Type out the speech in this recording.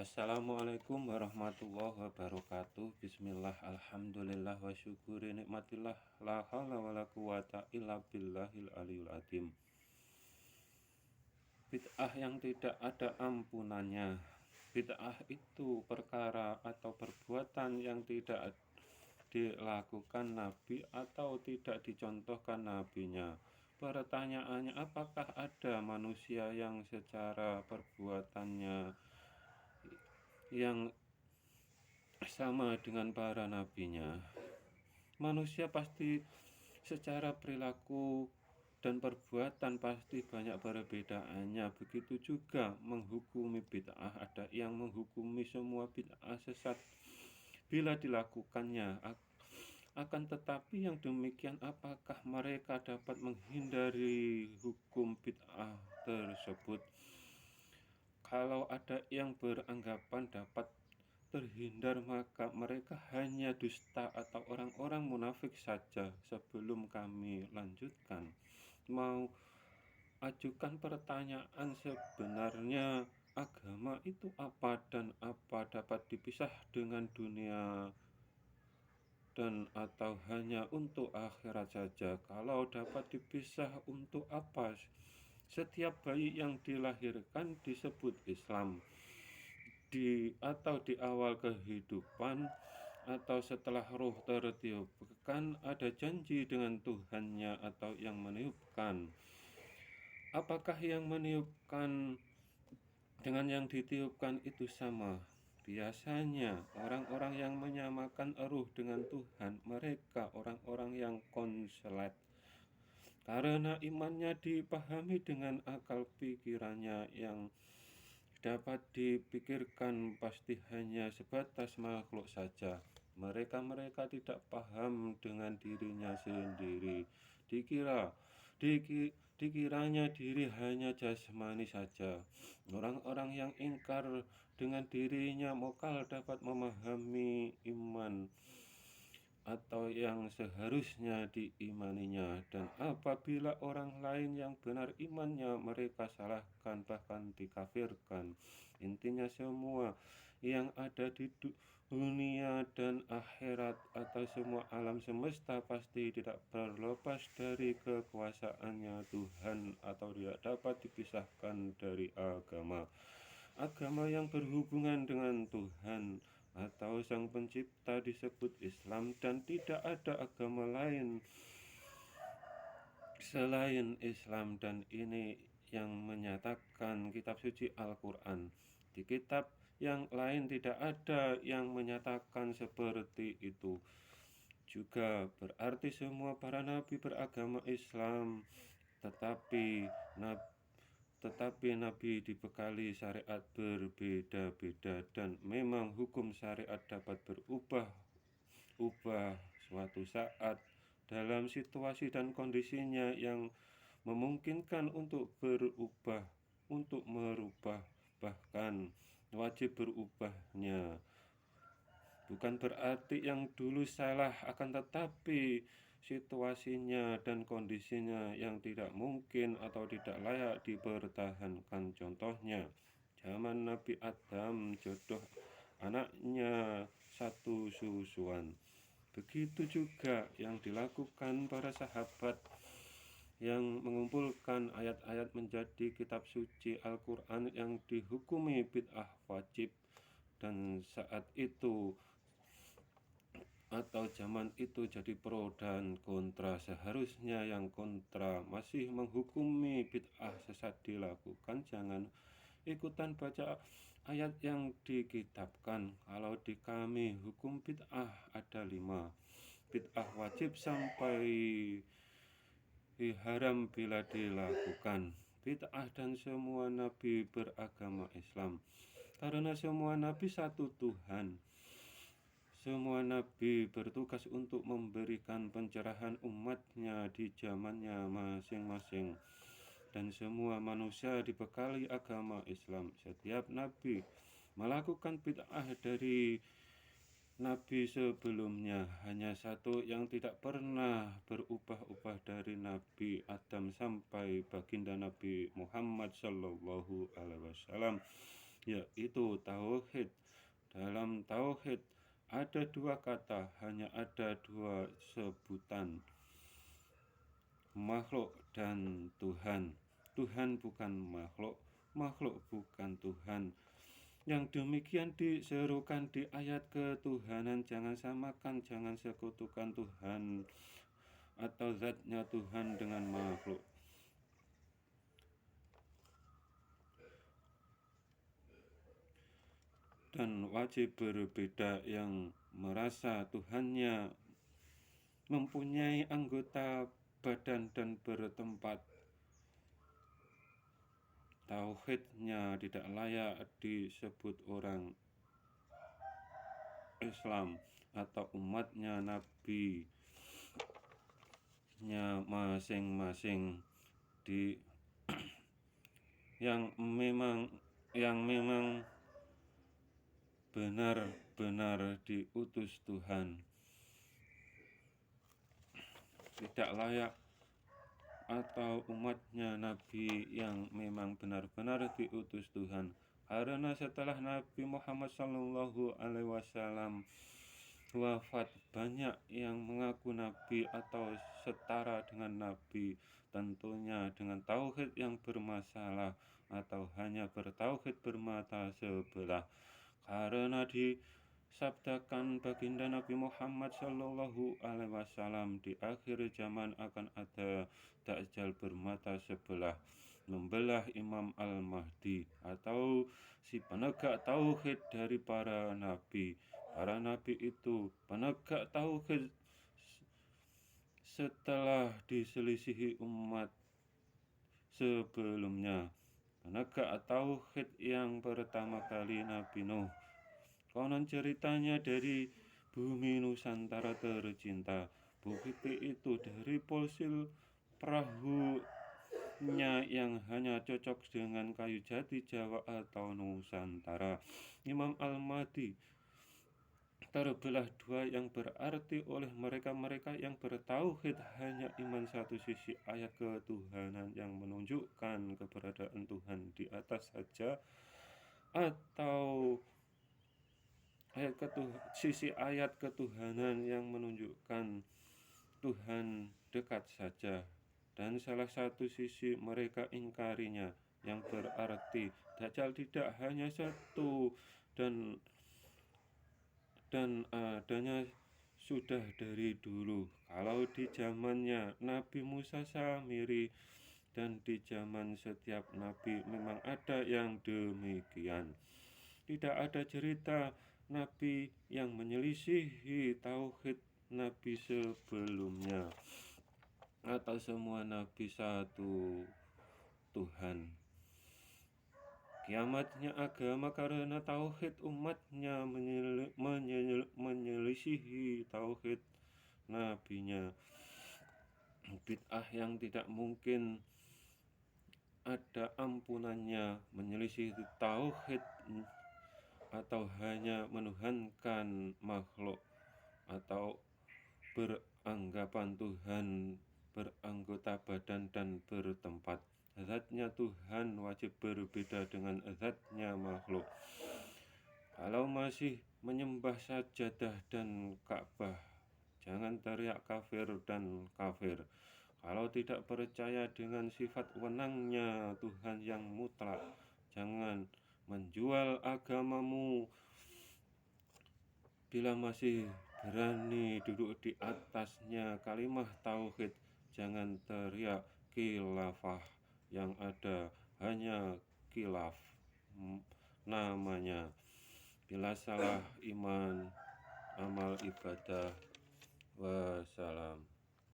Assalamualaikum warahmatullahi wabarakatuh. Bismillah, alhamdulillah, wa syukuri nikmatillah. La haula wa la quwata illa billahil aliyul azim. Bid'ah yang tidak ada ampunannya. Bid'ah itu perkara atau perbuatan yang tidak dilakukan Nabi atau tidak dicontohkan nabinya. Pertanyaannya, apakah ada manusia yang secara perbuatannya yang sama dengan para nabinya? Manusia pasti secara perilaku dan perbuatan pasti banyak perbedaannya. Begitu juga menghukumi bid'ah, ada yang menghukumi semua bid'ah sesat bila dilakukannya. Akan tetapi yang demikian, apakah mereka dapat menghindari hukum bid'ah tersebut? Kalau ada yang beranggapan dapat terhindar, maka mereka hanya dusta atau orang-orang munafik saja. Sebelum kami lanjutkan, mau ajukan pertanyaan, sebenarnya agama itu apa dan apa dapat dipisah dengan dunia dan atau hanya untuk akhirat saja? Kalau dapat dipisah, untuk apa setiap bayi yang dilahirkan disebut Islam? Atau di awal kehidupan atau setelah roh tertiupkan, ada janji dengan Tuhannya atau yang meniupkan? Apakah yang meniupkan dengan yang ditiupkan itu sama? Biasanya orang-orang yang menyamakan ruh dengan Tuhan, mereka orang-orang yang konslet, karena imannya dipahami dengan akal pikirannya yang dapat dipikirkan pasti hanya sebatas makhluk saja. Mereka tidak paham dengan dirinya sendiri. Dikiranya diri hanya jasmani saja. Orang-orang yang ingkar dengan dirinya mokal dapat memahami iman atau yang seharusnya diimaninya, dan apabila orang lain yang benar imannya, mereka salahkan, bahkan dikafirkan. Intinya, semua yang ada di dunia dan akhirat atau semua alam semesta pasti tidak terlepas dari kekuasaannya Tuhan atau tidak dapat dipisahkan dari agama. Agama yang berhubungan dengan Tuhan atau Sang Pencipta disebut Islam, dan tidak ada agama lain selain Islam, dan ini yang menyatakan kitab suci Al-Quran. Di kitab yang lain tidak ada yang menyatakan seperti itu. Juga berarti semua para nabi beragama Islam, tetapi nabi dibekali syariat berbeda-beda, dan memang hukum syariat dapat berubah suatu saat dalam situasi dan kondisinya yang memungkinkan untuk merubah, bahkan wajib berubahnya. Bukan berarti yang dulu salah, akan tetapi situasinya dan kondisinya yang tidak mungkin atau tidak layak dipertahankan. Contohnya, zaman Nabi Adam jodoh anaknya satu susuan. Begitu juga yang dilakukan para sahabat yang mengumpulkan ayat-ayat menjadi kitab suci Al-Quran yang dihukumi bid'ah wajib. Dan saat itu atau zaman itu jadi pro dan kontra. Seharusnya yang kontra masih menghukumi bid'ah sesat dilakukan, jangan ikutan baca ayat yang dikitabkan. Kalau di kami hukum bid'ah ada 5. Bid'ah wajib sampai haram bila dilakukan. Bid'ah dan semua nabi beragama Islam, karena semua nabi satu Tuhan. Semua nabi bertugas untuk memberikan pencerahan umatnya di zamannya masing-masing, dan semua manusia dibekali agama Islam. Setiap nabi melakukan bid'ah dari nabi sebelumnya. Hanya satu yang tidak pernah berubah-ubah dari Nabi Adam sampai baginda Nabi Muhammad sallallahu alaihi wasallam, yaitu tauhid. Dalam tauhid ada dua kata, hanya ada dua sebutan, makhluk dan Tuhan. Tuhan bukan makhluk, makhluk bukan Tuhan. Yang demikian diserukan di ayat ketuhanan, jangan samakan, jangan sekutukan Tuhan atau zatnya Tuhan dengan makhluk. Dan wajib berbeda yang merasa Tuhannya mempunyai anggota badan dan bertempat. Tauhidnya tidak layak disebut orang Islam atau umatnya nabi-nya masing-masing di yang memang benar-benar diutus Tuhan. Tidak layak atau umatnya nabi yang memang benar-benar diutus Tuhan. Karena setelah Nabi Muhammad SAW wafat, banyak yang mengaku nabi atau setara dengan nabi, tentunya dengan tauhid yang bermasalah atau hanya bertauhid bermata sebelah. Karena disabdakan baginda Nabi Muhammad SAW, di akhir zaman akan ada Dajjal bermata sebelah, membelah Imam Al-Mahdi atau si penegak tauhid dari para nabi. Para nabi itu penegak tauhid setelah diselisihi umat sebelumnya. Penegak tauhid yang pertama kali Nabi Nuh. Konon ceritanya dari bumi Nusantara tercinta. Bukti itu dari fosil perahunya yang hanya cocok dengan kayu jati Jawa atau Nusantara. Imam Al-Mahdi terbelah dua, yang berarti oleh mereka-mereka yang bertauhid hanya iman satu sisi ayat ketuhanan yang menunjukkan keberadaan Tuhan di atas saja, atau sisi ayat ketuhanan yang menunjukkan Tuhan dekat saja, dan salah satu sisi mereka ingkarinya, yang berarti Dajjal tidak hanya satu dan adanya sudah dari dulu. Kalau di zamannya Nabi Musa Samiri dan di zaman setiap nabi memang ada yang demikian. Tidak ada cerita nabi yang menyelisihi tauhid nabi sebelumnya atau semua nabi satu Tuhan. Kiamatnya agama karena tauhid umatnya menyelisihi tauhid nabinya. Bid'ah yang tidak mungkin ada ampunannya, menyelisih tauhid atau hanya menuhankan makhluk atau beranggapan Tuhan beranggota badan dan bertempat. Zatnya Tuhan wajib berbeda dengan zatnya makhluk. Kalau masih menyembah sajadah dan Ka'bah, jangan teriak kafir dan kafir. Kalau tidak percaya dengan sifat wenangnya Tuhan yang mutlak, jangan menjual agamamu. Bila masih berani duduk di atasnya kalimah tauhid, jangan teriak khilafah, yang ada hanya khilaf namanya. Bila salah iman, amal ibadah. Wassalam.